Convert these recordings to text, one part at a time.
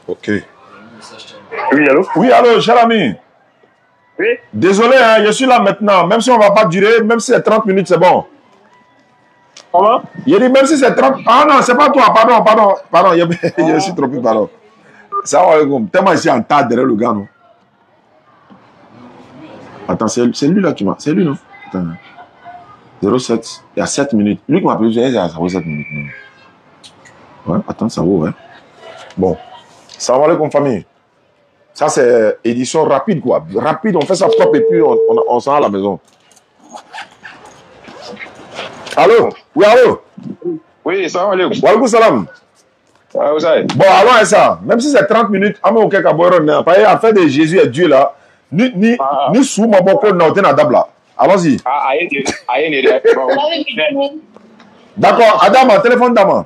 Ok. Oui, allô? Oui, allô, cher ami. Oui. Désolé, hein, je suis là maintenant. Même si on ne va pas durer, même si c'est 30 minutes, c'est bon. Comment? Il dit même si c'est 30... Ah non, c'est pas toi, pardon, je suis trompé, pardon. Salam alaikum. Tellement ici en tas derrière le gars, non? Attends, c'est lui là qui m'a... C'est lui, non? Attends. 07, il y a 7 minutes. Lui qui m'a appelé, ça vaut 7 minutes. Non? Ouais, attends, ça vaut, ouais. Bon. Salam alaikum, famille. Ça, c'est édition rapide, quoi. Rapide, on fait ça propre et puis on s'en va à la maison. Allô? Oui, allô? Oui, salam alaikum. Wa alaikum salam. Ah, vous savez. Bon, allons à ça. Même si c'est 30 minutes, on va faire affaire de Jésus et Dieu là. Ni sous ma boko na otena dabla. Allons-y. D'accord, Adam, téléphone d'Ama.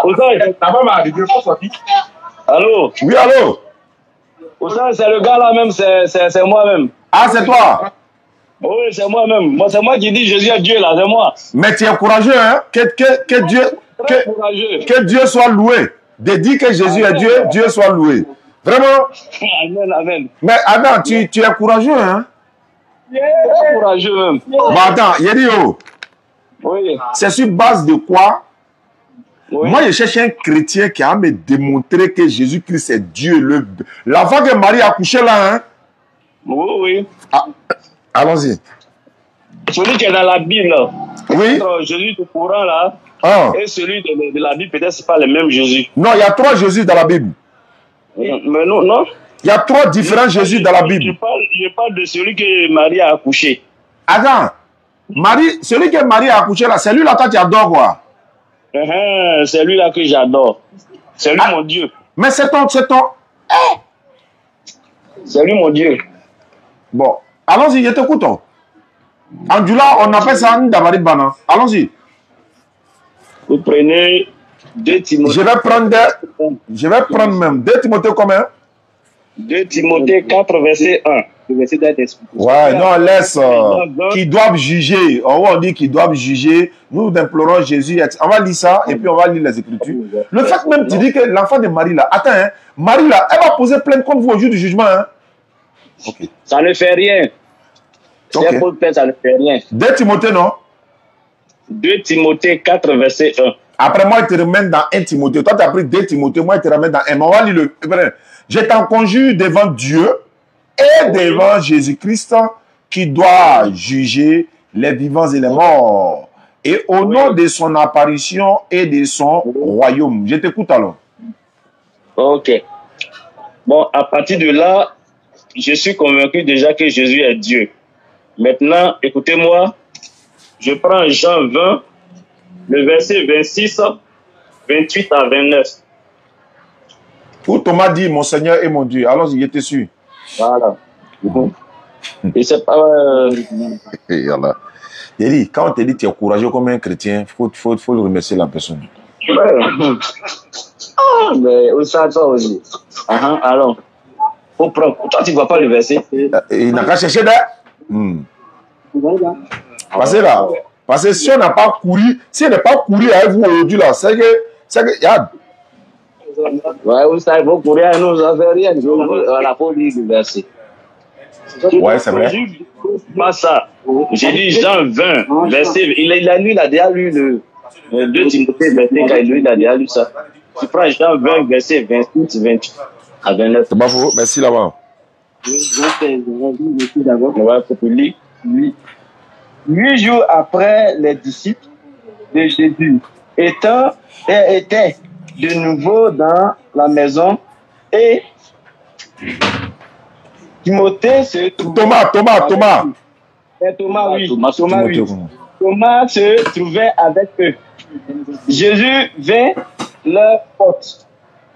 Vous savez, ta femme a dit que faut sortir. Allô? Oui, allô? Vous savez, c'est le gars là même, c'est moi-même. Ah, c'est toi? Oui, c'est moi-même. Moi, c'est moi qui dis Jésus est Dieu là, c'est moi. Mais tu es courageux, hein? Que Dieu soit loué. De dire que Jésus est Dieu, Dieu soit loué. Vraiment? Amen, amen. Mais Adam, tu es courageux, hein? Très courageux même. Bon, attends, Yedio. Oui. C'est sur base de quoi? Oui. Moi, je cherche un chrétien qui a me démontré que Jésus-Christ est Dieu. L'enfant que Marie a couché là, hein? Oui, oui. Ah, allons-y. Celui qui est dans la Bible, là. Oui. Jésus du courant là. Ah. Et celui de la Bible, peut-être c'est pas le même Jésus. Non, il y a 3 Jésus dans la Bible. Mais non, non. Il y a 3 différents Jésus dans la Bible. Je parle de celui que Marie a accouché. Attends. Marie, celui que Marie a accouché là, c'est lui là toi tu adores quoi? C'est lui là que j'adore. C'est lui mon Dieu. Mais c'est ton... C'est lui mon Dieu. Bon, allons-y, je t'écoute. En Dula, on appelle ça Ndabari Bana. Allons-y. Vous prenez 2 Timothée. Je vais prendre même 2 Timothée combien? 2 Timothée 4, verset 1. Le verset d'être expliqué. Ouais, non, laisse. Qui doivent juger. On dit qu'ils doivent juger. Nous implorons Jésus. On va lire ça et puis on va lire les Écritures. Le fait même, tu dis que l'enfant de Marie là, attends, hein, Marie là, elle va poser plainte contre vous au jour du jugement. Hein? Okay. Ça ne fait rien. Okay. Ça ne fait rien. 2 Timothée, non? 2 Timothée 4, verset 1. Après, moi, je te remène dans 1 Timothée. Toi, tu as pris 2 Timothée. Moi, je te remène dans 1. On va lire le... Je t'en conjure devant Dieu et devant Jésus-Christ qui doit juger les vivants et les morts. Et au nom de son apparition et de son royaume. Je t'écoute alors. Ok. Bon, à partir de là, je suis convaincu déjà que Jésus est Dieu. Maintenant, écoutez-moi. Je prends Jean 20, le verset 26, 28 à 29. Où Thomas dit, mon Seigneur et mon Dieu. Alors, il était sûr. Voilà. Et c'est pas... Il dit, quand on te dit que tu es courageux comme un chrétien, il faut le remercier la personne. Mais où ça, toi aussi? Alors, faut prendre. Toi, tu ne vois pas le verset. Il n'a qu'à chercher là. Parce que si on n'a pas couru, si on n'a pas couru avec vous aujourd'hui là, c'est que, regarde. Ouais, vous savez, vous courez à nous, ça fait rien. Voilà, faut lire le verset. Ouais, c'est vrai. Pas ça. J'ai dit Jean 20, verset. Il a déjà lu le 2 Timothée, verset, quand il a déjà lu ça. Tu prends Jean 20, verset 28, 28 à 29. C'est pas faux, merci là-bas. Ouais, faut lire. 8 jours après, les disciples de Jésus étaient de nouveau dans la maison et Timothée se trouvait... Thomas se trouvait avec eux. Jésus vint, leur porte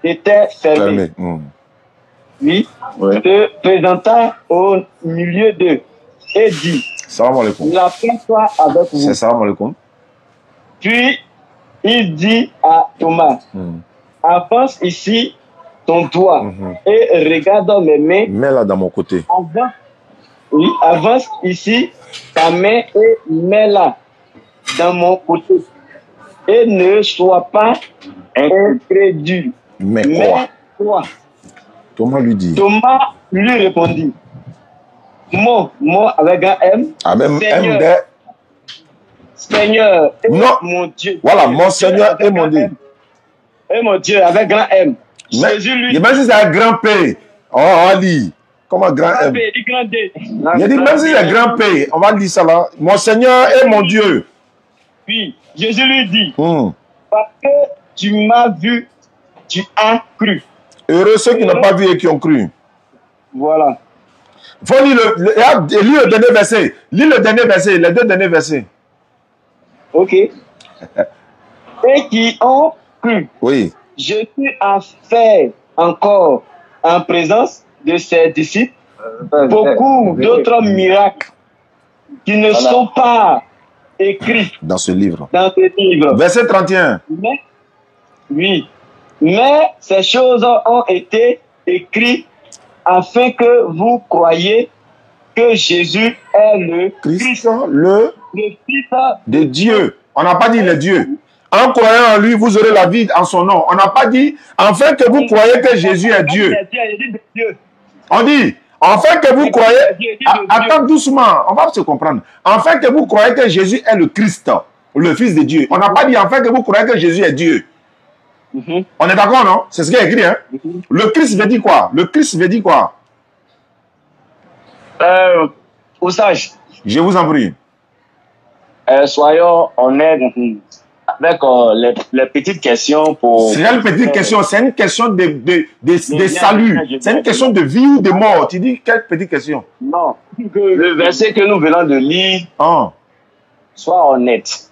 était fermée. Lui se présenta au milieu d'eux et dit: Salam alaikum. La paix soit avec vous. C'est salam alaikum. Puis il dit à Thomas: avance ici ton doigt et regarde mes mains. Mets-la dans mon côté. Avance ici ta main et mets-la dans mon côté. Et ne sois pas incrédule, Mais quoi? Thomas lui dit. Thomas lui répondit. Mon avec un M. Ah, même Seigneur, M. Seigneur, Non. mon Dieu. Voilà, mon Seigneur et mon Dieu. Et mon Dieu, avec grand M. Jésus lui dit. Même si c'est un grand P, on va lire. Comme un grand M. Grand D. Il a dit, même si c'est un grand P, on va lire ça là. Mon Seigneur et mon Dieu. Puis, Jésus lui dit, parce que tu m'as vu, tu as cru. Heureux ceux qui n'ont pas vu et qui ont cru. Voilà. Il faut lire le dernier verset. Lis le dernier verset, les deux derniers versets. Ok. Et qui ont cru. Oui. Jésus a fait encore en présence de ses disciples beaucoup d'autres miracles qui ne sont pas écrits dans ce livre. Verset 31. Mais ces choses ont été écrites afin que vous croyiez que Jésus est le Christ, le Fils de Dieu. On n'a pas dit le Dieu. En croyant en lui, vous aurez la vie en son nom. On n'a pas dit afin que vous croyez que Jésus est Dieu. On dit afin que vous croyez. Attends doucement, on va se comprendre. Afin que vous croyez que Jésus est le Christ, le Fils de Dieu. On n'a pas dit afin que vous croyez que Jésus est Dieu. On est d'accord, non? C'est ce qui est écrit, hein? Le Christ veut dire quoi? Le Christ veut dire quoi? Au sage. Je vous en prie. Soyons honnêtes avec les petites questions pour... C'est une petite question, c'est une question de salut. C'est une question de vie ou de mort. Tu dis quelle petite question? Non. Le verset que nous venons de lire, sois honnête.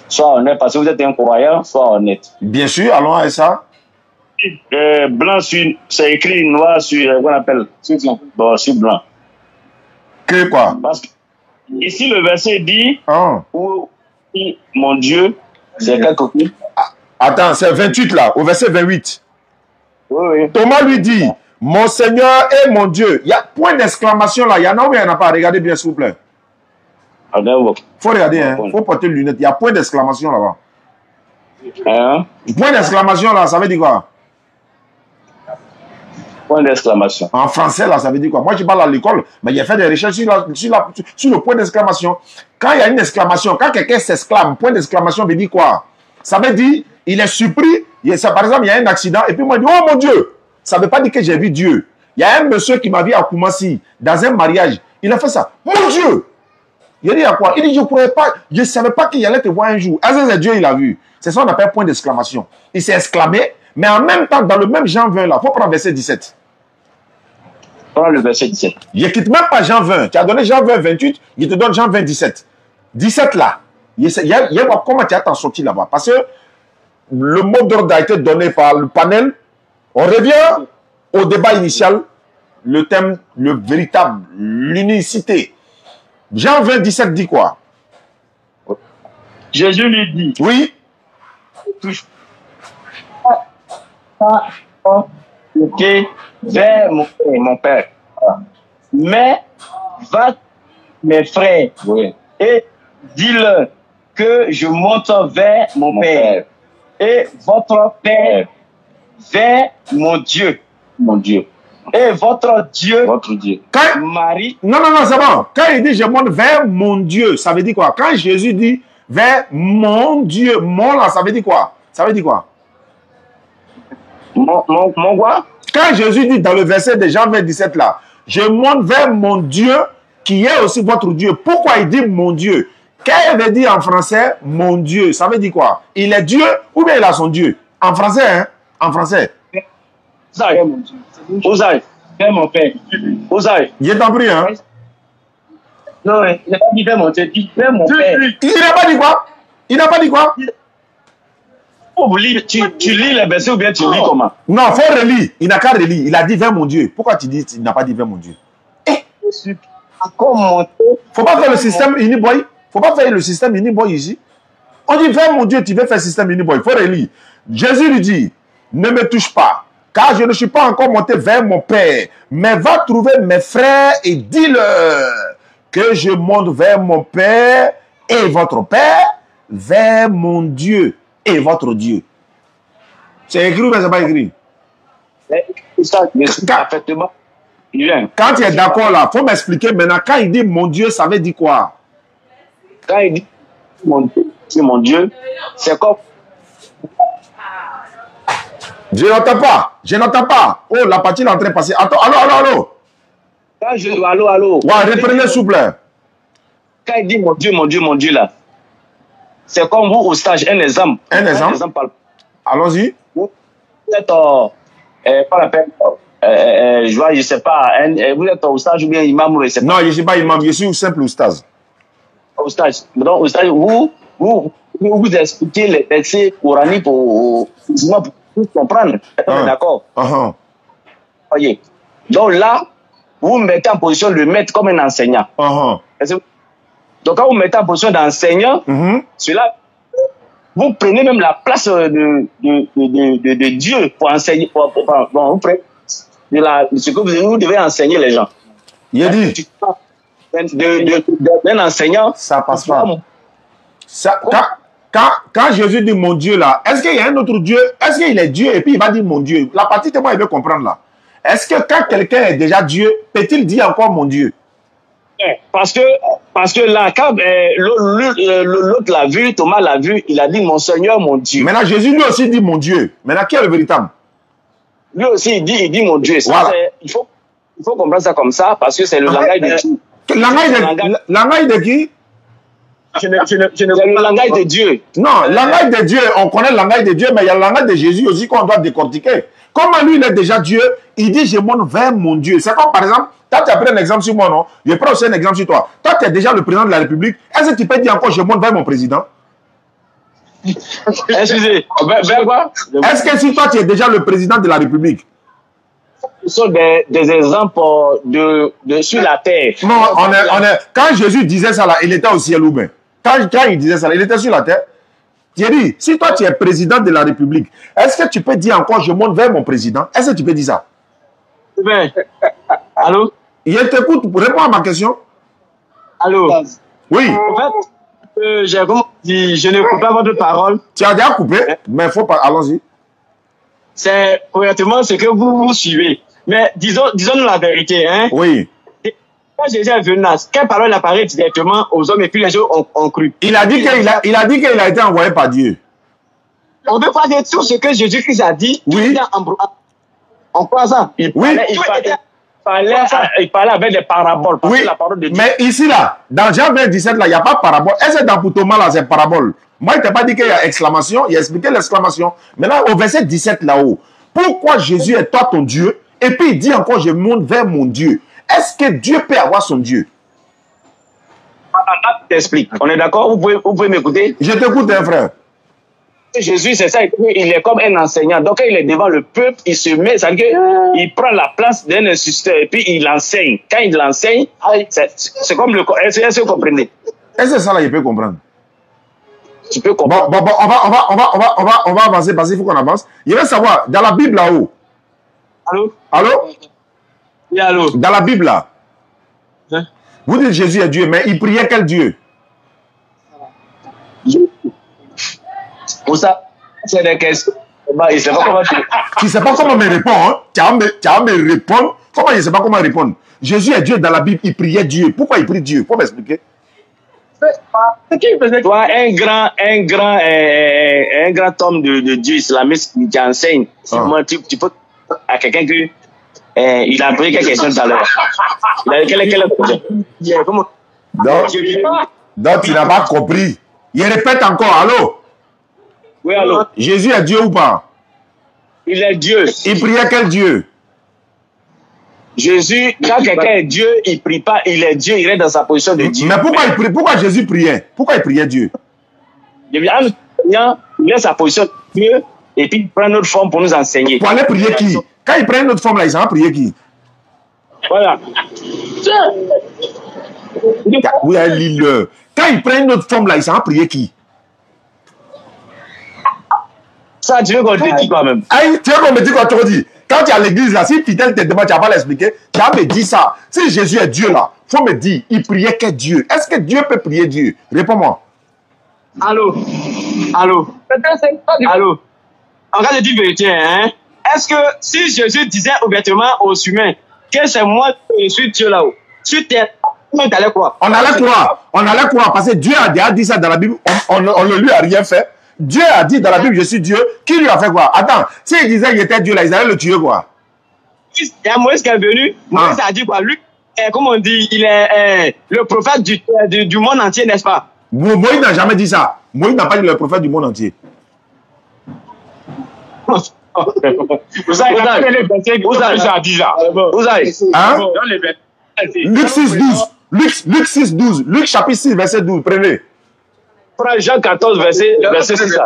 Sois honnête, parce que vous êtes un croyant, sois honnête. Bien sûr, allons à ça. Blanc sur... C'est écrit noir sur... Qu'on appelle? Bon, sur blanc. Que quoi? Parce que ici, le verset dit... Oh, mon Dieu, c'est quel côté? Attends, c'est 28 là, au verset 28. Oui. Thomas lui dit, mon Seigneur et mon Dieu. Il y a point d'exclamation là. Il y en a ou il n'y en a pas? Regardez bien, s'il vous plaît. Il faut regarder, hein. Il faut porter les lunettes. Il y a point d'exclamation là-bas. Point d'exclamation là, ça veut dire quoi? Point d'exclamation. En français là, ça veut dire quoi? Moi, je parle à l'école, mais j'ai fait des recherches sur le point d'exclamation. Quand il y a une exclamation, quand quelqu'un s'exclame, point d'exclamation veut dire quoi? Ça veut dire, il est surpris. Par exemple, il y a un accident, et puis moi, je dis, oh mon Dieu! Ça ne veut pas dire que j'ai vu Dieu. Il y a un monsieur qui m'a vu à Koumassi, dans un mariage. Il a fait ça. Mon Dieu! Il a dit à quoi? Il dit, je ne croyais pas, je ne savais pas qu'il allait te voir un jour. Ah, c'est Dieu, il a vu. C'est ça qu'on appelle point d'exclamation. Il s'est exclamé, mais en même temps, dans le même Jean 20 là, il faut prendre verset 17. Prends le verset 17. Je ne quitte même pas Jean 20. Tu as donné Jean 20, 28, je te donne Jean 20, 17. 17 là. Comment tu as t'en sorti là-bas? Parce que le mot d'ordre a été donné par le panel. On revient au débat initial. Le thème, le véritable, l'unicité. Jean 20, 17 dit quoi? Jésus lui dit. Oui. Ok, vers mon père. Mais va mes frères et dis-leur que je monte vers mon père et votre père vers mon Dieu. Mon Dieu. Et votre Dieu. Votre Dieu. Quand... Marie. Non, c'est bon. Quand il dit je monte vers mon Dieu, ça veut dire quoi? Quand Jésus dit vers mon Dieu, mon là, ça veut dire quoi? Ça veut dire quoi? Mon quoi? Quand Jésus dit dans le verset de Jean 27 là, je monte vers mon Dieu qui est aussi votre Dieu. Pourquoi il dit mon Dieu? Qu'est-ce veut dire en français mon Dieu? Ça veut dire quoi? Il est Dieu ou bien il a son Dieu? En français, hein? En français. Osaï, vers mon père. Osaï. Je t'en prie, hein? Non, il n'a pas dit vers mon Dieu, il dit vers mon père. Il n'a pas dit quoi? Il n'a pas dit quoi? Tu lis les versets ou bien tu lis comment? Non, il faut relire. Il n'a qu'à relire. Il a dit vers mon Dieu. Pourquoi tu dis qu'il n'a pas dit vers mon Dieu? Il ne faut pas faire le système Uniboy. Faut pas faire le système Uniboy ici. On dit vers mon Dieu, tu veux faire système Uniboy. Il faut relire. Jésus lui dit, ne me touche pas, car je ne suis pas encore monté vers mon Père, mais va trouver mes frères et dis-leur que je monte vers mon Père et votre Père, vers mon Dieu et votre Dieu. C'est écrit ou bien c'est pas écrit? Ça, je suis parfaitement. Quand tu es d'accord là, il faut m'expliquer maintenant. Quand il dit mon Dieu, ça veut dire quoi? Quand il dit mon Dieu, c'est comme. Je n'entends pas. Je n'entends pas. Oh, la partie est en train de passer. Attends, allô. Quand je. Allô. Ouais, reprenez s'il vous plaît. Quand il dit mon Dieu là, c'est comme vous au stage. Un exemple. Un exemple. Allons-y. Vous êtes pas la peine. Je sais pas. Vous êtes au stage ou bien imam ou je sais pas. Non, je ne suis pas imam. Je suis simple oustaz. Au stage. Donc, au stage, vous expliquez les versets coraniques pour comprendre. D'accord. Voyez. Donc là, vous vous mettez en position de maître comme un enseignant. Donc quand vous mettez en position d'enseignant, cela, vous prenez même la place de Dieu pour enseigner. Vous prenez ce que vous devez enseigner les gens. Il a dit. D'un enseignant. Ça passe pas. Quand Jésus dit mon Dieu là, est-ce qu'il y a un autre Dieu? Est-ce qu'il est Dieu et puis il va dire mon Dieu? La partie que moi il veut comprendre là. Est-ce que quand quelqu'un est déjà Dieu, peut-il dire encore mon Dieu? Parce que là, quand l'autre l'a vu, Thomas l'a vu, il a dit mon Seigneur, mon Dieu. Maintenant, Jésus lui aussi dit mon Dieu. Maintenant, qui est le véritable? Lui aussi, il dit mon Dieu. Ça, voilà. Il faut comprendre ça comme ça, parce que c'est le langage de Dieu. Langage de qui? C'est le langage de Dieu. Non, le langage de Dieu, on connaît le langage de Dieu, mais il y a le langage de Jésus aussi qu'on doit décortiquer. Comment lui, il est déjà Dieu, il dit je monte vers mon Dieu. C'est comme par exemple, toi tu as pris un exemple sur moi, non? Je prends aussi un exemple sur toi. Toi, tu es déjà le président de la République. Est-ce que tu peux dire encore je monte vers mon président? Excusez, vers quoi? Est-ce que si toi tu es déjà le président de la République? Ce sont des exemples sur la terre. Non, quand Jésus disait ça là, il était au ciel ou bien? Quand il disait ça là, il était sur la terre. Thierry, si toi tu es président de la République, est-ce que tu peux dire encore je monte vers mon président? Est-ce que tu peux dire ça? Allô? Il t'écoute, réponds à ma question. Allô? Oui. En fait, j'ai dit, je ne coupe pas votre parole. Tu as déjà coupé, mais il faut pas. Allons-y. C'est correctement ce que vous suivez. Mais disons-nous la vérité. Hein? Oui. Quand Jésus est venu là, quelle parole apparaît directement aux hommes et puis les gens ont cru? Il a dit qu'il a été envoyé par Dieu. On ne peut pas dire tout ce que Jésus-Christ a dit. Oui. On croit ça. Il parlait avec des paraboles. Oui. La parole de Dieu. Mais ici là, dans Jean 20, 17 là, il n'y a pas de parabole. Est-ce que dans pour Thomas là, c'est parabole? Moi, il ne t'a pas dit qu'il y a exclamation. Il a expliqué l'exclamation. Maintenant, au verset 17 là-haut, pourquoi Jésus est toi ton Dieu? Et puis il dit encore, je monte vers mon Dieu. Est-ce que Dieu peut avoir son Dieu? Je t'explique. On est d'accord? Vous pouvez m'écouter? Je t'écoute, hein, frère. Jésus, c'est ça, il est comme un enseignant. Donc, quand il est devant le peuple, il se met, il prend la place d'un instituteur et puis il enseigne. Quand il enseigne, c'est comme le... Est-ce que vous comprenez? Est-ce que ça là, il peut comprendre? Tu peux comprendre. Bon, on va avancer parce qu'il faut qu'on avance. Je veux savoir, dans la Bible là-haut. Allô? Allô? Oui, allô? Dans la Bible là. Hein? Vous dites Jésus est Dieu, mais il priait quel Dieu? Pour ça, c'est des questions. Il ne sait pas comment tu... Tu ne sais pas comment me répondre. Hein? Tu vas me répondre. Comment il ne sait pas comment répondre? Jésus est Dieu dans la Bible, il priait Dieu. Pourquoi il prie Dieu? Faut m'expliquer. Toi, un grand homme de Dieu islamiste qui enseigne. Tu peux à quelqu'un qui il a posé quelques questions tout à l'heure. Donc tu n'as pas compris. Il répète encore. Allô? Oui, allô? Jésus est Dieu ou pas? Il est Dieu. Il priait quel Dieu? Jésus, quand quelqu'un est Dieu, il ne prie pas, il est Dieu, il est dans sa position de Dieu. Mais pourquoi Jésus priait? Pourquoi il priait Dieu? Il est sa position de Dieu et puis il prend notre forme pour nous enseigner. Pour aller prier qui? Quand il prend notre forme là, il s'en va prier qui? Voilà. Oui, Lille. Quand il prend notre forme là, il s'en va prier qui? Ça, tu veux qu'on te dise toi-même. Tu veux qu'on me dise quoi tu veux dire? Quand tu es à l'église là, si fidèle te demande, tu vas pas l'expliquer, tu vas me dire ça. Si Jésus est Dieu là, il faut me dire, il priait quel Dieu? Est-ce que Dieu peut prier Dieu? Réponds-moi. Allô? Allô? Allô? en cas de dire vérité, hein, est-ce que si Jésus disait ouvertement aux humains que c'est moi qui suis Dieu là-haut, sur terre, on allait croire? On allait croire, parce que Dieu a déjà dit ça dans la Bible, on ne lui a rien fait. Dieu a dit dans la Bible, je suis Dieu. Qui lui a fait quoi? Attends, s'il disait qu'il était Dieu là, ils allaient le tuer quoi? Il y a Moïse qui est venu, Moïse a dit quoi? Lui, comme on dit, il est le prophète du monde entier, n'est-ce pas? Moïse n'a jamais dit ça. Moïse n'a pas dit le prophète du monde entier. Vous avez les versets que dit ça. Vous avez. Hein? Luc 6, 12. Luc 6, 12. Luc chapitre 6, verset 12. Prenez. Jean 14, verset 6.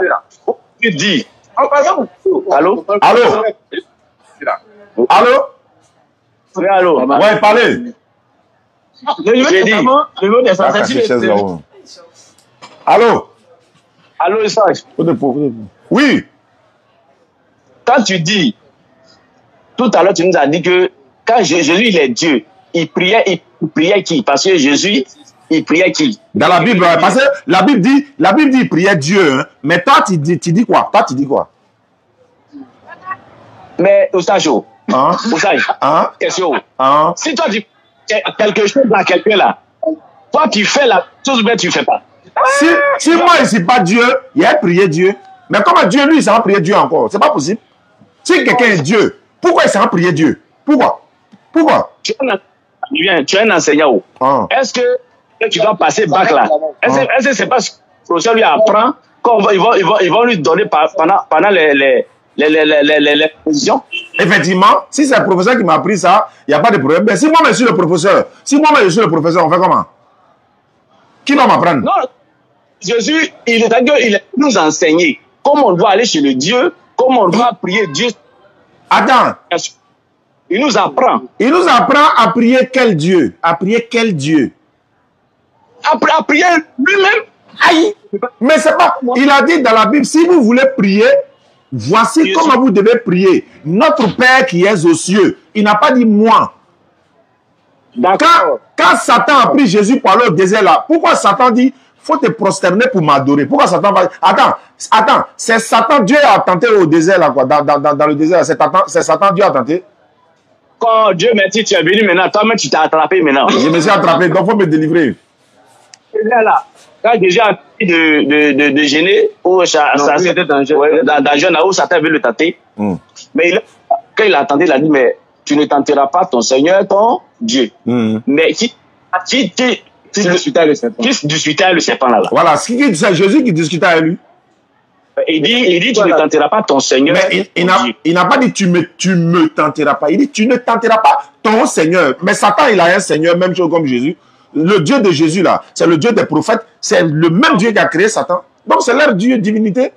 Tu dis. Allô? Allô? Allô? Allô? Ouais, parlez. J'ai dit. Allô? Allô, Sage? Oui. Quand tu dis, tout à l'heure, tu nous as dit que quand Jésus, il est Dieu, il priait qui? Parce que Jésus, il priait qui? Dans la Bible, parce que la Bible dit, il priait Dieu. Hein, mais toi, tu dis quoi? Toi, tu dis quoi? Mais, Osajo, Hein? question. Hein? Si toi, tu fais quelque chose dans quelqu'un là, toi, tu fais la chose, mais tu ne fais pas. Si moi, je ne suis pas Dieu, il a prié Dieu. Mais comment Dieu, lui, il s'en prier Dieu encore? C'est pas possible. Si quelqu'un est Dieu, pourquoi il s'en prier Dieu? Pourquoi? Tu es un enseignant. Est-ce que tu dois passer bac là? Est-ce que c'est pas ce que le professeur lui apprend qu'ils vont lui donner pendant les positions? Effectivement, si c'est le professeur qui m'a appris ça, il n'y a pas de problème. Mais si moi, je suis le professeur, on fait comment? Qui va m'apprendre? Non, Jésus, il nous a enseigné comment on doit aller chez le Dieu, comment on doit prier Dieu. Attends. Il nous apprend. Il nous apprend à prier quel Dieu? À prier quel Dieu? À prier lui-même. Aïe! Mais c'est pas. Il a dit dans la Bible, si vous voulez prier, voici comment vous devez prier. Notre Père qui est aux cieux. Il n'a pas dit moi. Quand Satan a pris Jésus pour aller au désert là, pourquoi Satan dit faut te prosterner pour m'adorer? Pourquoi Satan va... Attends, c'est Satan, Dieu a tenté au désert là, quoi. Dans le désert, c'est Satan, Dieu a tenté. Quand Dieu m'a dit tu es venu maintenant, toi-même tu t'es attrapé maintenant. Je me suis attrapé, donc il faut me délivrer. Là, quand Jésus a dit de gêner, où Satan veut le tenter, mais quand il a tenté, il a dit, mais tu ne tenteras pas ton Seigneur, ton Dieu. Mais qui discutait avec le serpent là? Voilà, c'est Jésus qui discutait avec lui. Il dit tu ne tenteras pas ton Seigneur. Mais il n'a pas dit tu me tenteras pas. Il dit tu ne tenteras pas ton Seigneur. Mais Satan, il a un Seigneur, même chose comme Jésus. Le Dieu de Jésus là, c'est le Dieu des prophètes. C'est le même Dieu qui a créé Satan. Donc c'est leur Dieu, divinité.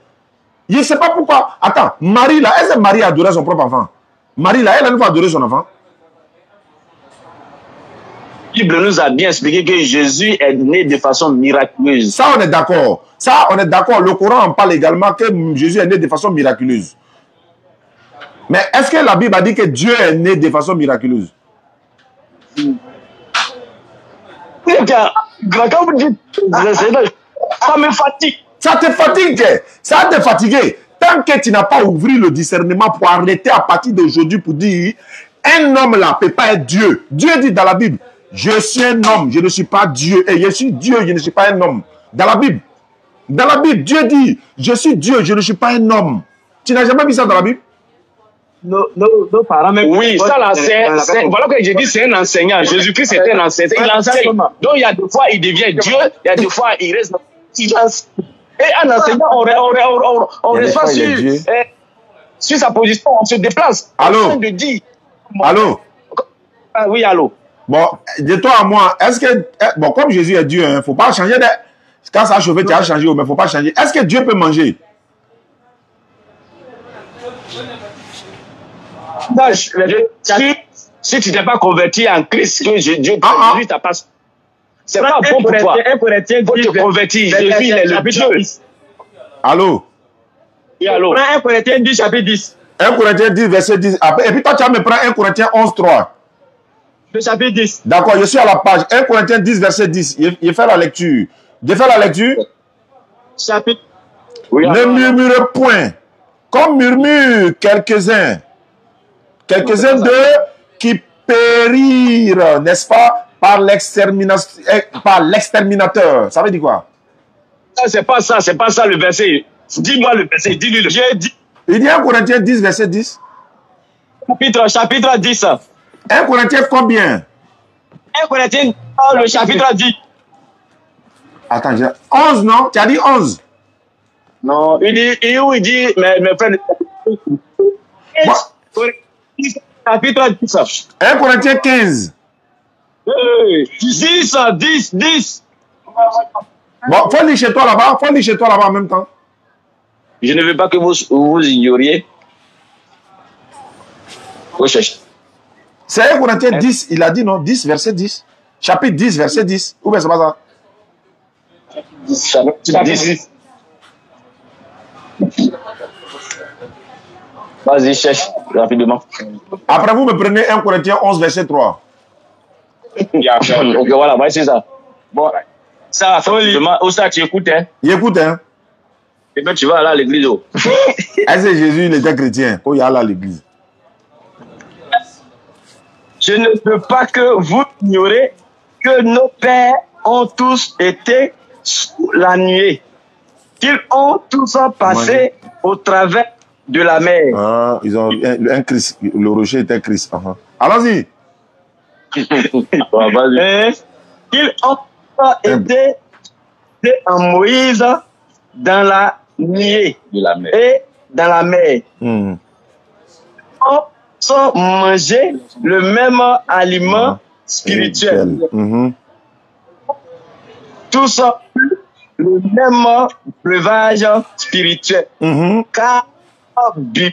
Je ne sais pas pourquoi. Attends, Marie là, est-ce que Marie a adoré son propre enfant? Marie là, elle a une fois adoré son enfant. La Bible nous a bien expliqué que Jésus est né de façon miraculeuse. Ça, on est d'accord. Le Coran en parle également que Jésus est né de façon miraculeuse. Mais est-ce que la Bible a dit que Dieu est né de façon miraculeuse? Quand vous dites, ça me fatigue. Ça te fatigue. Ça va te fatiguer. Tant que tu n'as pas ouvert le discernement pour arrêter à partir d'aujourd'hui pour dire un homme là ne peut pas être Dieu. Dieu dit dans la Bible, je suis un homme, je ne suis pas Dieu. Et je suis Dieu, je ne suis pas un homme. Dans la Bible, Dieu dit, je suis Dieu, je ne suis pas un homme. Tu n'as jamais vu ça dans la Bible? Nos parents même. Oui, ça là, voilà que j'ai dit, c'est un enseignant. Jésus-Christ est un enseignant. Il enseigne. Donc il y a des fois, il devient Dieu, il y a des fois, il reste dans silence. Et un enseignant, on reste pas sur sa position, on se déplace. Allô? Allô? Oui, allô? Bon, de toi à moi, est-ce que... Bon, comme Jésus est Dieu, il ne faut pas changer de... Quand ça a chauffé, tu as changé, mais il ne faut pas changer. Est-ce que Dieu peut manger? Si tu n'es pas converti en Christ, Dieu t'a pas... C'est pas bon pour toi. Faut te convertir. Jésus, il est le Dieu. Allô? Oui, allô? Prends 1 Corinthiens 10, chapitre 10. 1 Corinthiens 10, verset 10. Et puis toi, tu vas me prendre 1 Corinthiens 11, 3. Le chapitre 10. D'accord, je suis à la page 1 Corinthiens 10, verset 10. Je fais la lecture. Je fais la lecture. Chapitre. Oui, ne murmure point Comme murmurent quelques-uns d'eux qui périrent, n'est-ce pas, par l'exterminateur. Ça veut dire quoi? C'est pas ça le verset. Dis-moi le verset, dis-lui le. J'ai dit. Il dit 1 Corinthiens 10, verset 10. Chapitre 10. 1 Corinthiens combien? 1 Corinthiens, le chapitre 10. Attends, 11, non? Tu as dit 11. Non, il dit, mes frères, chapitre 10. 1 Corinthiens 15. 10. Bon, faut lire chez toi là-bas, en même temps. Je ne veux pas que vous ignoriez. Vous cherchez. C'est 1 Corinthiens 10, il a dit non, 10, verset 10. Chapitre 10, verset 10. Ou bien c'est pas ça? Chapitre 10. Vas-y, cherche rapidement. Après, vous me prenez 1 Corinthiens 11, verset 3. Ok, voilà, c'est ça. Bon, ça, où ça, tu écoutes, hein? Il écoute, hein? Et puis tu vas aller à l'église. Est-ce que Jésus, il était chrétien? Oh, il y a là à l'église. Je ne peux pas que vous ignorez que nos pères ont tous été sous la nuée, qu'ils ont tous passé au travers de la mer. Ah, ils ont un Christ, le rocher était Christ. Allons-y. Qu'ils ont été en Moïse dans la nuée et dans la mer. Ils ont mangé le même aliment spirituel. Tous ont le même breuvage spirituel. Car buvaient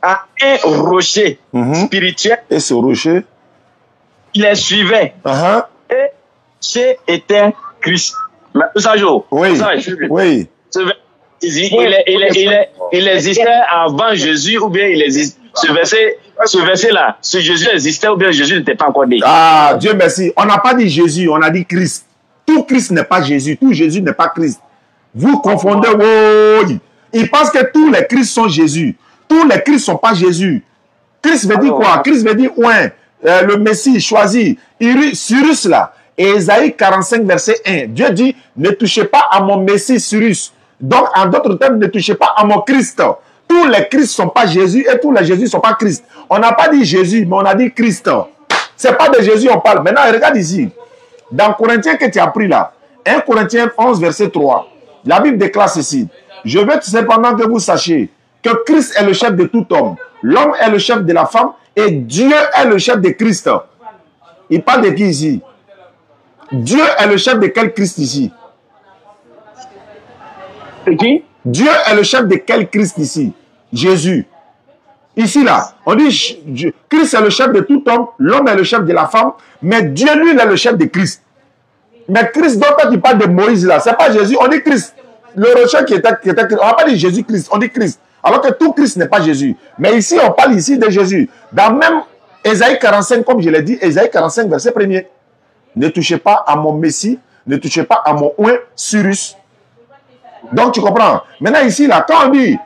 à un rocher spirituel. Et ce rocher, il les suivait. Et c'est était Christ. Mais oui. Oui. Il existait avant Jésus ou bien il existe. Ce verset-là, ce Jésus existait ou bien Jésus n'était pas encore né. Ah, Dieu merci. On n'a pas dit Jésus, on a dit Christ. Tout Christ n'est pas Jésus, tout Jésus n'est pas Christ. Vous confondez. Oui. Ils pensent que tous les Christ sont Jésus. Tous les Christ ne sont pas Jésus. Christ veut dire quoi? Christ veut dire ouais, le Messie choisi. Cyrus là, Ésaïe 45 verset 1. Dieu dit, ne touchez pas à mon Messie Cyrus. Donc, en d'autres termes, ne touchez pas à mon Christ. Tous les Christ ne sont pas Jésus et tous les Jésus ne sont pas Christ. On n'a pas dit Jésus, mais on a dit Christ. Ce n'est pas de Jésus on parle. Maintenant, regarde ici. Dans Corinthiens que tu as pris là, 1 Corinthiens 11 verset 3, la Bible déclare ceci. Je veux cependant que vous sachiez que Christ est le chef de tout homme. L'homme est le chef de la femme et Dieu est le chef de Christ. Il parle de qui ici? Dieu est le chef de quel Christ ici? Qui? Dieu est le chef de quel Christ ici? Jésus. Ici, là, on dit Christ est le chef de tout homme, l'homme est le chef de la femme, mais Dieu, lui, il est le chef de Christ. Mais Christ, donc, quand il parle de Moïse, là, c'est pas Jésus, on dit Christ. Le rocher qui était Christ, on n'a pas dit Jésus-Christ, on dit Christ. Alors que tout Christ n'est pas Jésus. Mais ici, on parle ici de Jésus. Dans même Ésaïe 45, comme je l'ai dit, Ésaïe 45, verset 1er. Ne touchez pas à mon Messie, ne touchez pas à mon oint Cyrus. Donc, tu comprends. Maintenant, ici, là, quand on dit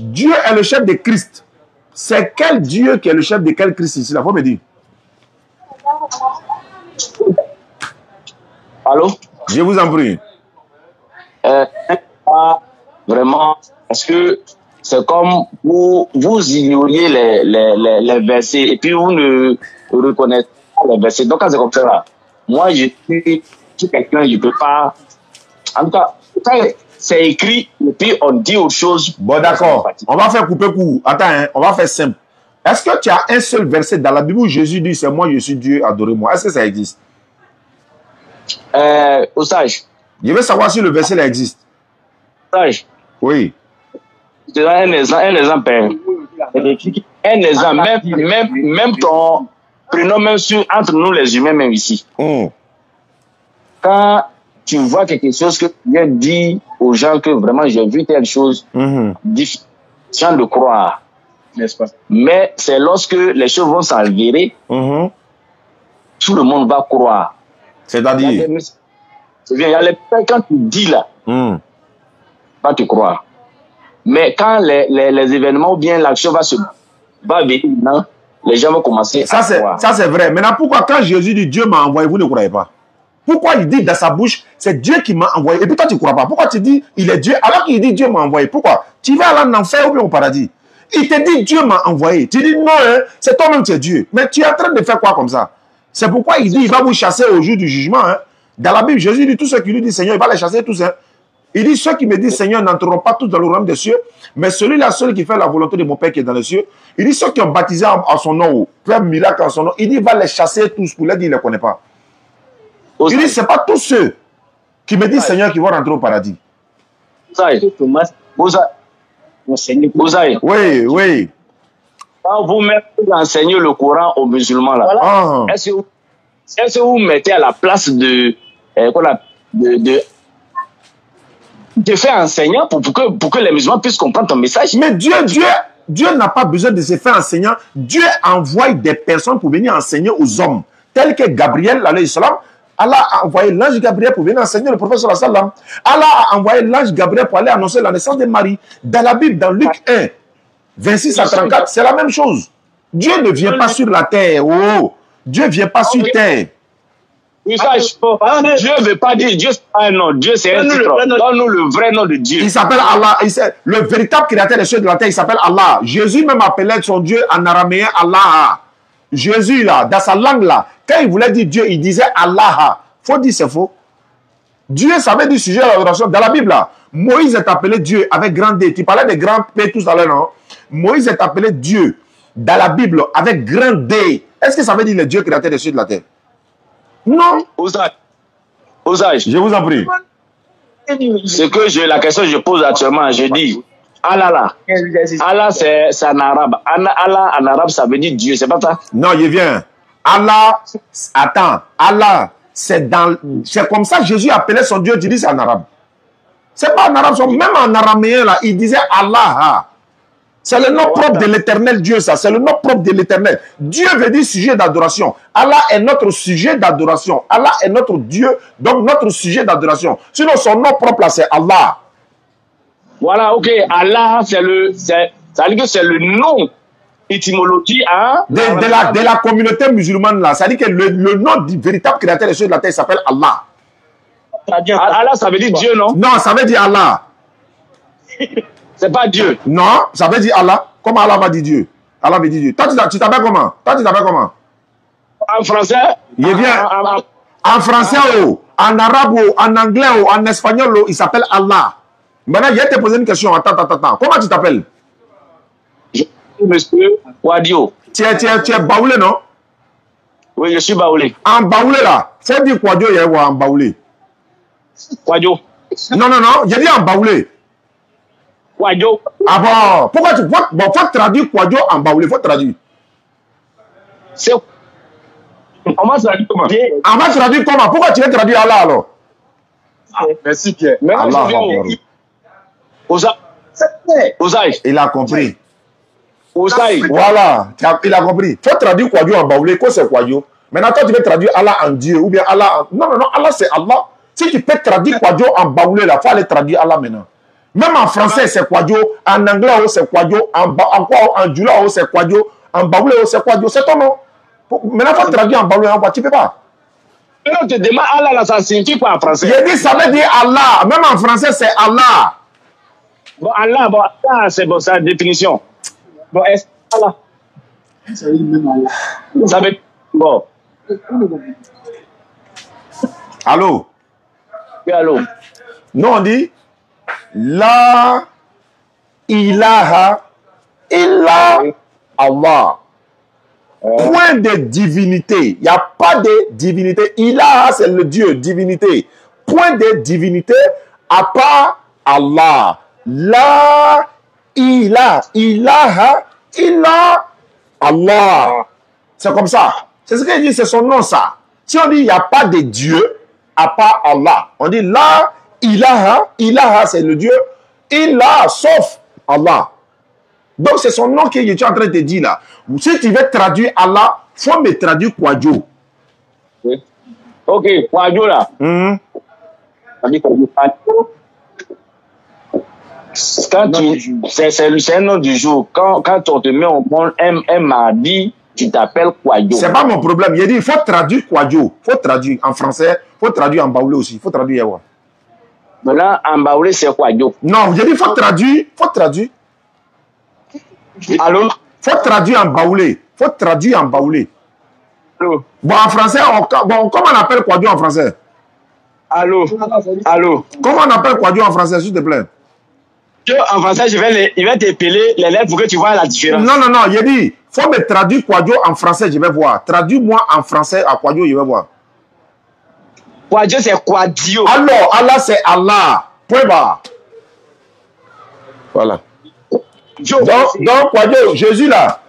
Dieu est le chef de Christ, c'est quel Dieu qui est le chef de quel Christ ici? Il faut me dire. Allô? Je vous en prie. Vraiment, parce que c'est comme vous ignoriez les versets et puis vous ne reconnaissez pas les versets. Donc, quand c'est comme ça, là, moi, je suis quelqu'un, je ne peux pas. En tout cas, c'est écrit et puis on dit autre chose. Bon, d'accord. On va faire couper court. Attends, hein, on va faire simple. Est-ce que tu as un seul verset dans la Bible où Jésus dit c'est moi, je suis Dieu, adorez-moi? Est-ce que ça existe? Au sage. Je veux savoir si le verset là existe. Sage. Oui. Je te donne un exemple. Un exemple. Même ton prénom, même entre nous les humains, même ici. Quand tu vois quelque chose que tu viens dire aux gens que vraiment j'ai vu telle chose, difficile de croire, n'est-ce pas? Mais c'est lorsque les choses vont s'avérer, tout le monde va croire. C'est-à-dire? Il y a les pères, quand tu dis là, va te croire. Mais quand les événements ou bien l'action va venir, non, les gens vont commencer à croire. Ça, c'est vrai. Maintenant, pourquoi quand Jésus dit Dieu m'a envoyé, vous ne croyez pas? Pourquoi il dit dans sa bouche, c'est Dieu qui m'a envoyé? Et puis toi, tu ne crois pas. Pourquoi tu dis, il est Dieu, alors qu'il dit Dieu m'a envoyé? Pourquoi? Tu vas aller en enfer ou bien au paradis? Il te dit Dieu m'a envoyé. Tu dis non, hein, c'est toi-même qui es Dieu. Mais tu es en train de faire quoi comme ça? C'est pourquoi il dit, il va vous chasser au jour du jugement. Hein. Dans la Bible, Jésus dit, tous ceux qui lui disent Seigneur, il va les chasser tous. Hein. Il dit, ceux qui me disent Seigneur n'entreront pas tous dans le royaume des cieux, mais celui-là seul qui fait la volonté de mon Père qui est dans les cieux. Il dit, ceux qui ont baptisé en son nom, ou fait un miracle en son nom, il dit, il va les chasser tous. Pour les dire, il ne les connaît pas. Il dit, ce n'est pas tous ceux qui me disent Seigneur qui vont rentrer au paradis. Oui, oui. Quand vous-même enseignez le Coran aux musulmans, là, Ah. est-ce que vous mettez à la place de faire enseignant pour que les musulmans puissent comprendre ton message? Mais Dieu n'a pas besoin de se faire enseignant. Dieu envoie des personnes pour venir enseigner aux hommes. Tel que Gabriel, alayhi salam, Allah a envoyé l'ange Gabriel pour venir enseigner le prophète sallallahu alayhi wa sallam. Allah a envoyé l'ange Gabriel pour aller annoncer la naissance de Marie. Dans la Bible, dans Luc 1, 26 à 34, c'est la même chose. Dieu ne vient pas sur la terre. Oh, Dieu ne vient pas sur terre. Dieu ne veut pas dire Dieu c'est un nom, Dieu c'est un titre. Donne-nous le vrai nom de Dieu. Il s'appelle Allah. Le véritable créateur des cieux et de la terre, il s'appelle Allah. Jésus même appelait son Dieu en araméen Allah. Jésus, là, dans sa langue, là, quand il voulait dire Dieu, il disait Allah. Faut dire c'est faux. Dieu, ça veut dire sujet à l'adoration. Dans la Bible, là, Moïse est appelé Dieu avec grand D. Tu parlais de grand P tout à l'heure, non? Moïse est appelé Dieu dans la Bible avec grand D. Est-ce que ça veut dire le Dieu créateur des cieux et de la terre? Non. Osage. Je vous en prie. C'est que la question que je pose actuellement, je dis Allah là. Allah c'est en arabe. Allah en arabe ça veut dire Dieu, c'est pas ça? Non, il vient. Allah, attends, Allah, c'est comme ça Jésus appelait son Dieu, tu dis c'est en arabe. C'est pas en arabe, même en araméen là, il disait Allah. C'est le nom propre de l'éternel Dieu, ça. C'est le nom propre de l'éternel. Dieu veut dire sujet d'adoration. Allah est notre sujet d'adoration. Allah est notre Dieu, donc notre sujet d'adoration. Sinon, son nom propre là, c'est Allah. Voilà, ok. Allah, ça veut dire que c'est le nom étymologie hein, de la communauté musulmane là. Ça veut dire que le nom du véritable créateur des cieux et de la terre s'appelle Allah. Allah, ça veut dire Dieu, non? Non, ça veut dire Allah. C'est pas Dieu. Non, ça veut dire Allah. Comment Allah va dire Dieu? Allah veut dire Dieu. Toi, tu t'appelles comment? Toi, tu t'appelles comment? En français? Il vient. En français, en arabe, en anglais, en espagnol, il s'appelle Allah. Maintenant, je vais te poser une question. Attends. Comment tu t'appelles? Monsieur Kwadio. Tu es baoulé, non? Oui, je suis baoulé. En baoulé, là. Faut dire Kwadio, il y a en baoulé. Kwadio. Non. J'ai dit en baoulé. Kwadio. Ah bon? Pourquoi tu... Bon, faut traduire Kwadio en baoulé. Faut traduire. C'est... On va traduire comment? On va traduire comment? Pourquoi tu veux traduire Allah, alors? Merci, Pierre. Allah. Osaï. Il a compris. Osaï. Voilà, il a compris. Faut traduire Kwadio en baoulé. Quoi c'est Kwadio? Maintenant, toi, tu veux traduire Allah en Dieu ou bien Allah en... Non, Allah c'est Allah. Si tu peux traduire Kwadio en baoulé, il faut aller traduire Allah maintenant. Même en français, c'est Kwadio. En anglais, c'est Kwadio. En djoula, c'est Kwadio. En baoulé, c'est Kwadio. C'est ton nom. Maintenant, il faut traduire en baoulé. Tu ne peux pas. Non, tu demandes Allah, là, ça signifie quoi en français? J'ai dit, ça veut dire Allah. Même en français, c'est Allah. Bon, Allah, c'est bon, sa définition. Bon, est-ce Allah? Ça veut dire... Bon. Allô? Oui, allô? Non, on dit La ilaha illa Allah. Point de divinité. Il n'y a pas de divinité. Ilaha, c'est le Dieu, divinité. Point de divinité à part Allah. La ilaha illa Allah. C'est comme ça. C'est ce qu'il dit, c'est son nom, ça. Si on dit il n'y a pas de Dieu à part Allah, on dit la ilaha, c'est le Dieu, illa, sauf Allah. Donc c'est son nom que je suis en train de te dire là. Si tu veux traduire Allah, il faut me traduire Kwadio. Oui. Ok, Kwadio là. C'est un nom du jour. Quand on te met au monde un mardi, tu t'appelles Kwadjo. C'est pas mon problème. Il dit il faut traduire Kwadjo. Il faut traduire en français. Il faut traduire en baoulé aussi. Il faut traduire. Maintenant, en baoulé, c'est Kwadjo. Non, j'ai dit il faut traduire. Il faut traduire. Allô? Il faut traduire en baoulé. Il faut traduire en baoulé. Allô? Bon, en français, comment on appelle Kwadjo en français? Allô? Allô? Comment on appelle Kwadjo en français, s'il te plaît? En français, il va t'épeler les lettres pour que tu vois la différence. Non, non, non, il dit, il faut me traduire Kwadjo en français, je vais voir. Traduis-moi en français à Kwadjo, je vais voir. Kwadjo, c'est Kwadio. Alors, Allah, c'est Allah. Point barre. Voilà. Donc, Kwadjo, Jésus là,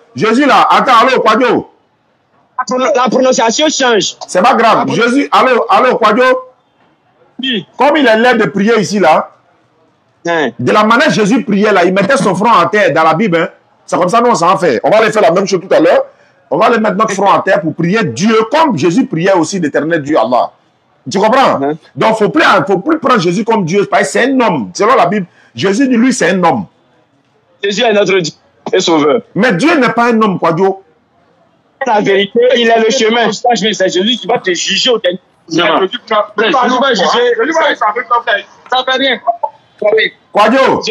attends, allô, Kwadjo. La prononciation change. C'est pas grave. Jésus, allô, Kwadjo. Oui. Comme il est l'air de prier ici, là, de la manière Jésus priait, là, il mettait son front en terre dans la Bible. Hein. C'est comme ça, nous, on s'en fait. On va aller faire la même chose tout à l'heure. On va aller mettre notre front en terre pour prier Dieu, comme Jésus priait aussi l'éternel Dieu, Allah. Tu comprends? Donc, il ne faut plus prendre Jésus comme Dieu, parce que c'est un homme. Selon la Bible, Jésus, lui, c'est un homme. Jésus est notre Dieu et sauveur. Mais Dieu n'est pas un homme, Kwadjo. La vérité, il est le chemin. C'est Jésus qui va te juger au dernier. Ça fait rien. Kwadjo.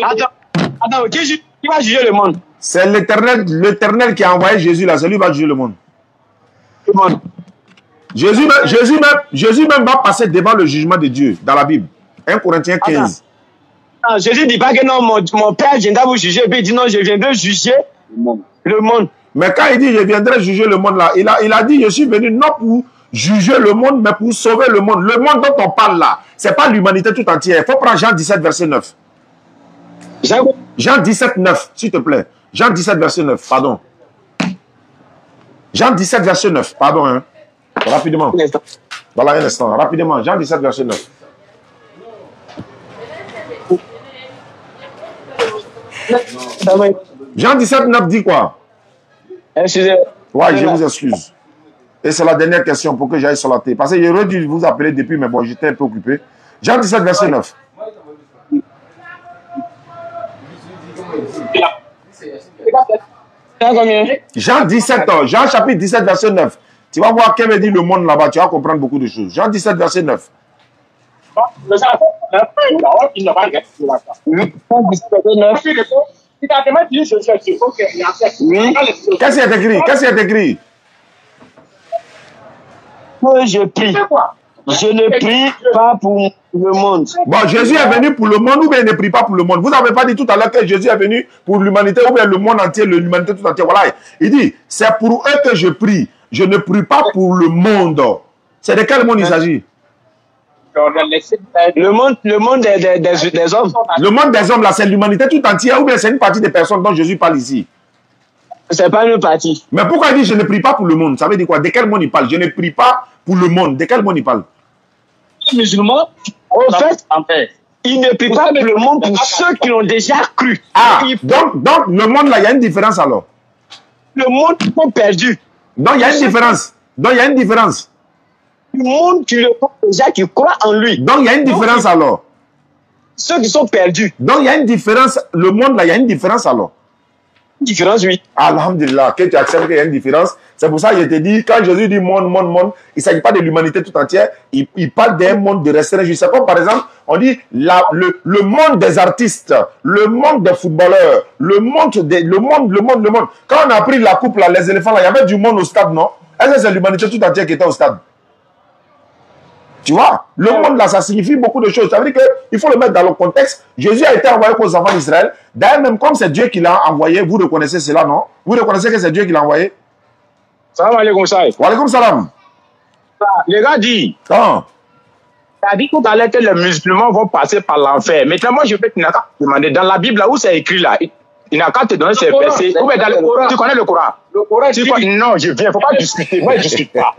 Attends, qui va juger le monde? C'est l'éternel qui a envoyé Jésus là, c'est lui qui va juger le monde. Le monde. Jésus même va passer devant le jugement de Dieu dans la Bible. 1 Corinthiens 15. Non, Jésus ne dit pas que non, mon père viendra vous juger, mais il dit non, je viendrai juger le monde. Mais quand il dit je viendrai juger le monde là, il a dit je suis venu non pour juger le monde, mais pour sauver le monde. Le monde dont on parle là, ce n'est pas l'humanité tout entière. Il faut prendre Jean 17, verset 9. Jean 17, 9, s'il te plaît. Jean 17, verset 9, pardon. Jean 17, verset 9, pardon. Hein. Rapidement. Voilà un instant, rapidement. Jean 17, verset 9. Jean 17, 9 dit quoi? Excusez-moi. Ouais, je vous excuse. Et c'est la dernière question pour que j'aille sur la télé. Parce que j'aurais dû vous appeler depuis, mais bon, j'étais un peu occupé. Jean 17, verset 9. Jean 17, Jean chapitre 17, verset 9. Tu vas voir qu'elle me dit le monde là-bas, tu vas comprendre beaucoup de choses. Jean 17, verset 9. Qu'est-ce qu'il y a écrit? Qu'est-ce qu'il y a écrit? Je prie. Je ne prie pas pour le monde. Bon, Jésus est venu pour le monde ou bien il ne prie pas pour le monde? Vous n'avez pas dit tout à l'heure que Jésus est venu pour l'humanité ou bien le monde entier, l'humanité tout entière. Voilà. Il dit, c'est pour eux que je prie. Je ne prie pas pour le monde. C'est de quel monde il s'agit? Le monde des hommes. Le monde des hommes, là, c'est l'humanité tout entière ou bien c'est une partie des personnes dont Jésus parle ici? C'est pas une partie. Mais pourquoi il dit je ne prie pas pour le monde? Ça veut dire quoi? De quel monde il parle? Je ne prie pas pour le monde. De quel monde il parle? Musulmans, en fait, il ne prie pas pour le monde pour ceux qui l'ont déjà cru. Ah, donc le monde là, il y a une différence alors. Le monde qui sont perdus. Donc il y a une différence. Donc il y a une différence. Le monde qui le croit déjà, qui croit en lui. Donc il y a une différence alors. Ceux qui sont perdus. Donc il y a une différence. Le monde là, il y a une différence alors. Une différence, oui. Alhamdulillah, que tu acceptes qu'il y a une différence. C'est pour ça que je te dis, quand Jésus dit monde, monde, monde, il ne s'agit pas de l'humanité tout entière. Il parle d'un monde de restreint. C'est comme par exemple, on dit le monde des artistes, le monde des footballeurs, le monde. Quand on a pris la coupe, là, les éléphants, là, il y avait du monde au stade, non? Est-ce que c'est l'humanité tout entière qui était au stade? Tu vois, le monde là, ça signifie beaucoup de choses. Ça veut dire qu'il faut le mettre dans le contexte. Jésus a été envoyé aux enfants d'Israël. D'ailleurs, même comme c'est Dieu qui l'a envoyé, vous reconnaissez cela, non? Vous reconnaissez que c'est Dieu qui l'a envoyé? Salam alaikum, Saïd. Wa alaikum salam. Les gars disent. Ah. Tu as dit tout à l'heure que les musulmans vont passer par l'enfer. Maintenant, moi, je vais te demander, dans la Bible, là où c'est écrit là, il n'a qu'à te donner ses versets. Ou bien dans le Coran. Tu connais le Coran? Le Coran, tu dis non, je viens, il ne faut pas discuter. Moi, je ne discute pas.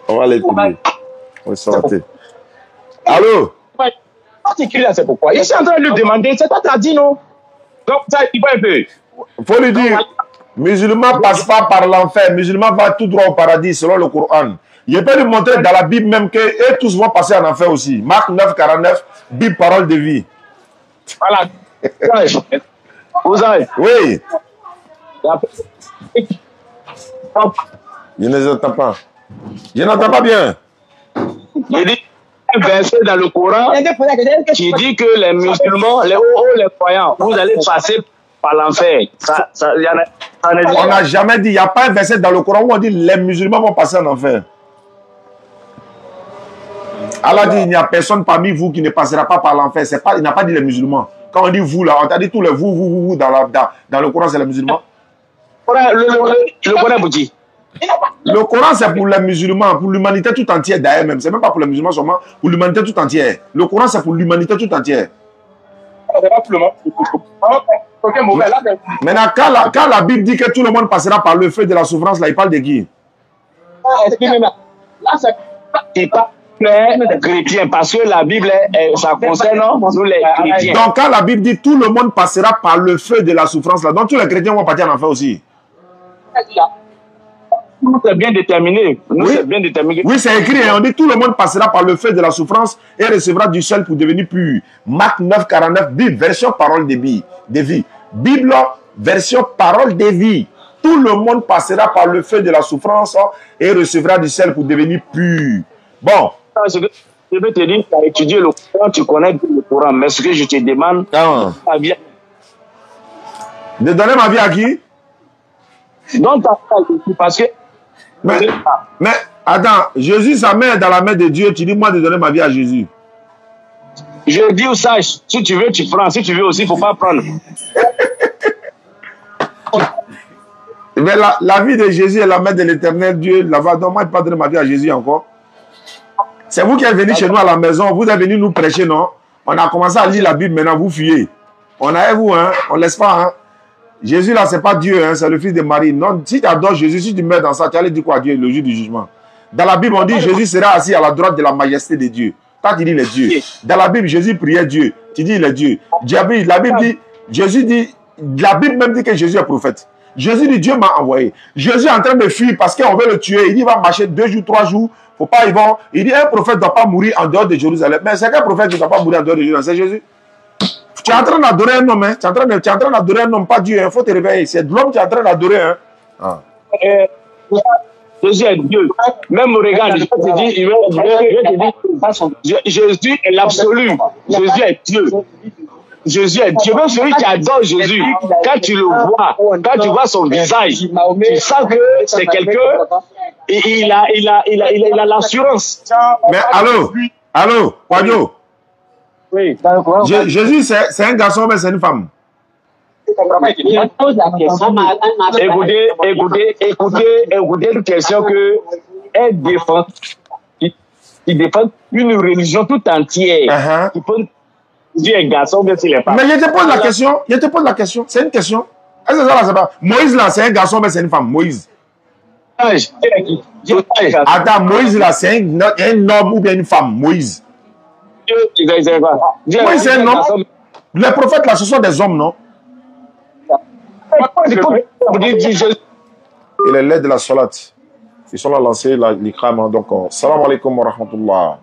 On va les trouver. On va sortir. Allô? Quand écrit là, c'est pourquoi. Il est en train de lui demander, c'est toi qui as dit non? Donc, ça, il va un peu. Il faut lui dire, musulman ne passe pas par l'enfer, musulman va tout droit au paradis selon le Coran. Je peux lui montrer dans la Bible même qu'eux tous vont passer en enfer aussi. Marc 9, 49, Bible, parole de vie. Voilà. Vous avez. Oui. Je ne les entends pas. Je n'entends pas bien. Il dit un verset dans le Coran qui dit que les musulmans, les croyants, vous allez passer par l'enfer. On n'a jamais dit, il n'y a pas un verset dans le Coran où on dit les musulmans vont passer en enfer. Allah dit, il n'y a personne parmi vous qui ne passera pas par l'enfer. Il n'a pas dit les musulmans. Quand on dit vous, là, on t'a dit tous les vous dans le Coran, c'est les musulmans. Le Coran vous dit. Le Coran, c'est pour les musulmans, pour l'humanité tout entière d'ailleurs même. C'est même pas pour les musulmans seulement, pour l'humanité tout entière. Le Coran, c'est pour l'humanité tout entière. Maintenant, quand la Bible dit que tout le monde passera par le feu de la souffrance, là, il parle de qui? Il parle des chrétiens, parce que la Bible, ça concerne nous les chrétiens. Donc, quand la Bible dit tout le monde passera par le feu de la souffrance, là, donc tous les chrétiens vont partir en enfer aussi. C'est bien déterminé. Oui, bien déterminé. Oui, c'est écrit. On dit tout le monde passera par le feu de la souffrance et recevra du sel pour devenir pur. Marc 9, 49, Bible, version parole de vie. Bible, version parole de vie. Tout le monde passera par le feu de la souffrance et recevra du sel pour devenir pur. Bon. Je vais te dire, tu as étudié le Coran, tu connais le Coran, mais ce que je te demande, de donner ma vie à qui? Non, parce que... Mais attends, Jésus, sa main est dans la main de Dieu. Tu dis moi de donner ma vie à Jésus. Je dis au sage, si tu veux, tu prends. Si tu veux aussi, il ne faut pas prendre. Mais la vie de Jésus est la main de l'éternel Dieu. Là-bas, donc moi, je ne peux pas donner ma vie à Jésus encore. C'est vous qui êtes venu chez nous à la maison. Vous êtes venu nous prêcher, non? On a commencé à lire la Bible, maintenant vous fuyez. On a vous, hein? On ne laisse pas, hein? Jésus, là, c'est pas Dieu, hein, c'est le fils de Marie. Non, si tu adores Jésus, si tu mets dans ça, tu allais dire quoi à Dieu, le jour du jugement. Dans la Bible, on dit Jésus sera assis à la droite de la majesté de Dieu. Toi, tu dis il est Dieu. Dans la Bible, Jésus priait Dieu. Tu dis il est Dieu. La Bible dit, Jésus dit, la Bible même dit que Jésus est prophète. Jésus dit, Dieu m'a envoyé. Jésus est en train de fuir parce qu'on veut le tuer. Il dit, il va marcher 2 jours, 3 jours. Faut pas, il dit, un prophète ne doit pas mourir en dehors de Jérusalem. Mais c'est qu'un prophète qui ne doit pas mourir en dehors de Jérusalem. C'est Jésus. Tu es en train d'adorer un homme, hein? Tu es en train d'adorer un homme, pas Dieu. Il faut te réveiller. C'est de l'homme que tu es en train d'adorer. Hein? Ah. Jésus est Dieu. Même regarde, je te dis, Jésus est l'absolu. Jésus est Dieu. Jésus est Dieu. Même celui qui adore Jésus, quand tu le vois, quand tu vois son visage, tu sens que c'est quelqu'un, il a l'assurance. Mais allô, Quadio. Oui. Jésus, c'est un garçon, mais c'est une femme. Écoutez une question que elle défend, qui défend une religion tout entière. Qui peut dire un garçon, mais c'est les femmes. Mais je te pose la question, c'est une question. Est-ce que ça là, c'est pas Moïse là, c'est un garçon, mais c'est une femme. Moïse. Attends, Moïse là, c'est un homme ou bien une femme. Moïse. Moïse, c'est un homme. Les prophètes là, ce sont des hommes, non? Il est l'aide de la salat. Ils sont là lancés l'ikram. Donc, salam alaikum wa rahmatullah.